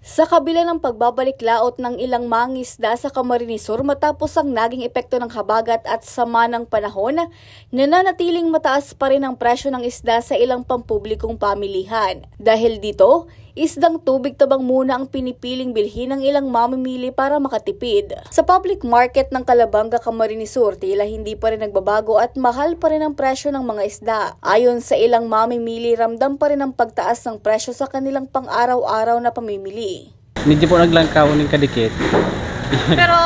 Sa kabila ng pagbabalik laot ng ilang mangingisda sa Camarines Sur matapos ang naging epekto ng habagat at sama ng panahon, nananatiling mataas pa rin ang presyo ng isda sa ilang pampublikong pamilihan. Dahil dito, isdang tubig tabang muna ang pinipiling bilhin ng ilang mamimili para makatipid. Sa public market ng Calabanga, Camarines Sur, tila hindi pa rin nagbabago at mahal pa rin ang presyo ng mga isda. Ayon sa ilang mamimili, ramdam pa rin ang pagtaas ng presyo sa kanilang pang-araw-araw na pamimili. Medyo po naglangkaw ng kadikit. Pero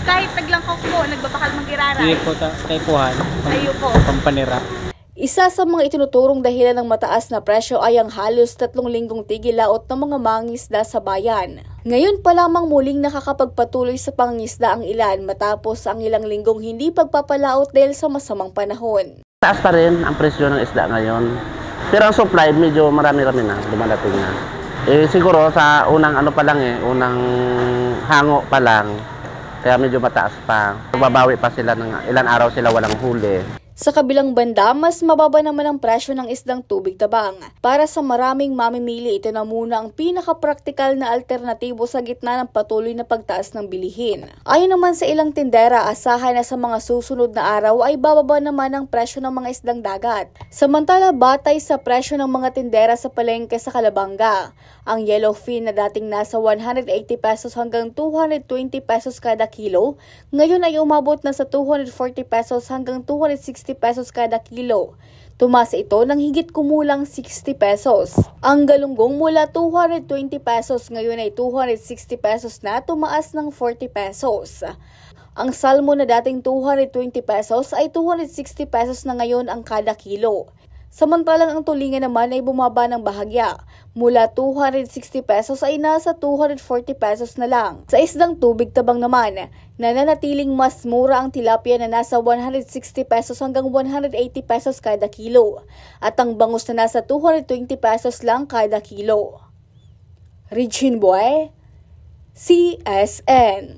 kahit naglangkaw po, nagbabakal mag-iraray. Hindi po kay puhan. Ayo po. Pampanira. Isa sa mga itinuturong dahilan ng mataas na presyo ay ang halos 3 linggong tigil laot ng mga mangingisda sa bayan. Ngayon pa lamang muling nakakapagpatuloy sa pangingisda ang ilan matapos ang ilang linggong hindi pagpapalaot dahil sa masamang panahon. Taas pa rin ang presyo ng isda ngayon. Pero ang supply medyo marami-rami na, dumadating na. Siguro sa unang unang hango pa lang, kaya medyo mataas pa. Babawi pa sila ng ilan araw sila walang huli. Sa kabilang banda, mas mababa naman ang presyo ng isdang tubig tabang. Para sa maraming mamimili, ito na muna ang pinaka-praktikal na alternatibo sa gitna ng patuloy na pagtaas ng bilihin. Ayon naman sa ilang tindera, asahan na sa mga susunod na araw ay bababa naman ang presyo ng mga isdang dagat. Samantala, batay sa presyo ng mga tindera sa palengke sa Calabanga, ang yellowfin na dating nasa 180 pesos hanggang 220 pesos kada kilo, ngayon ay umabot na sa 240 pesos hanggang 260 pesos kada kilo. Tumaas ito ng higit kumulang 60 pesos. Ang galunggong mula 220 pesos ngayon ay 260 pesos na, tumaas ng 40 pesos. Ang salmon na dating 220 pesos ay 260 pesos na ngayon ang kada kilo. Samantalang ang tulingan naman ay bumaba ng bahagya. Mula 260 pesos ay nasa 240 pesos na lang. Sa isdang tubig tabang naman, nananatiling mas mura ang tilapia na nasa 160 pesos hanggang 180 pesos kada kilo. At ang bangus na nasa 220 pesos lang kada kilo. Regine Boy, CSN.